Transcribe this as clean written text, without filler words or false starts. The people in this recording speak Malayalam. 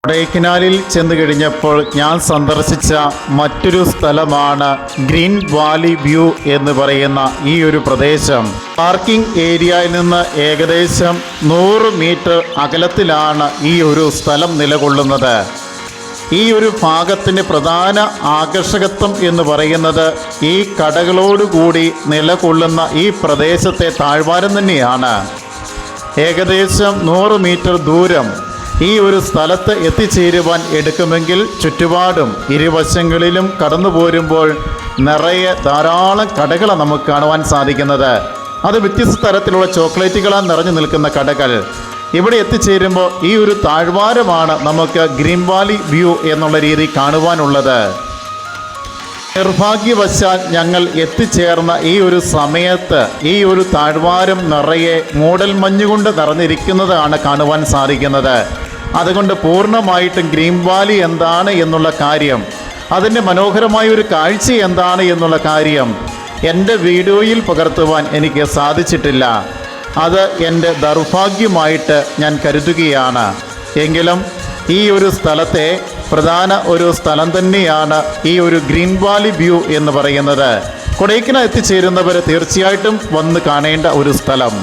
കൊടൈക്കനാലിൽ ചെന്ന് കഴിഞ്ഞപ്പോൾ ഞാൻ സന്ദർശിച്ച മറ്റൊരു സ്ഥലമാണ് ഗ്രീൻ വാലി വ്യൂ എന്ന് പറയുന്ന ഈ ഒരു പ്രദേശം. പാർക്കിംഗ് ഏരിയയിൽ നിന്ന് ഏകദേശം 100 മീറ്റർ അകലത്തിലാണ് ഈ ഒരു സ്ഥലം നിലകൊള്ളുന്നത്. ഈ ഒരു ഭാഗത്തിൻ്റെ പ്രധാന ആകർഷകത്വം എന്ന് പറയുന്നത് ഈ കടകളോടുകൂടി നിലകൊള്ളുന്ന ഈ പ്രദേശത്തെ താഴ്വാരം തന്നെയാണ്. ഏകദേശം 100 മീറ്റർ ദൂരം ഈ ഒരു സ്ഥലത്ത് എത്തിച്ചേരുവാൻ എടുക്കുമെങ്കിൽ ചുറ്റുപാടും ഇരുവശങ്ങളിലും കടന്നു പോരുമ്പോൾ നിറയെ ധാരാളം കടകളാണ് നമുക്ക് കാണുവാൻ സാധിക്കുന്നത്. അത് വ്യത്യസ്ത തരത്തിലുള്ള ചോക്ലേറ്റുകളാൽ നിറഞ്ഞു നിൽക്കുന്ന കടകൾ. ഇവിടെ എത്തിച്ചേരുമ്പോൾ ഈ ഒരു താഴ്വാരമാണ് നമുക്ക് ഗ്രീൻ വാലി വ്യൂ എന്നുള്ള രീതി കാണുവാനുള്ളത്. നിർഭാഗ്യവശാൽ ഞങ്ങൾ എത്തിച്ചേർന്ന ഈ ഒരു സമയത്ത് ഈ ഒരു താഴ്വാരം നിറയെ മൂടൽമഞ്ഞുകൊണ്ട് നിറഞ്ഞിരിക്കുന്നതാണ് കാണുവാൻ സാധിക്കുന്നത്. അതുകൊണ്ട് പൂർണ്ണമായിട്ടും ഗ്രീൻ വാലി എന്താണ് എന്നുള്ള കാര്യം, അതിൻ്റെ മനോഹരമായ ഒരു കാഴ്ച എന്താണ് എന്നുള്ള കാര്യം എൻ്റെ വീഡിയോയിൽ പകർത്തുവാൻ എനിക്ക് സാധിച്ചിട്ടില്ല. അത് എൻ്റെ ദൗർഭാഗ്യമായിട്ട് ഞാൻ കരുതുകയാണ്. എങ്കിലും ഈ ഒരു സ്ഥലത്തെ പ്രധാന ഒരു സ്ഥലം തന്നെയാണ് ഈ ഒരു ഗ്രീൻ വാലി വ്യൂ എന്ന് പറയുന്നത്. കൊടൈക്കനാൽ എത്തിച്ചേരുന്നവർ തീർച്ചയായിട്ടും വന്ന് കാണേണ്ട ഒരു സ്ഥലം.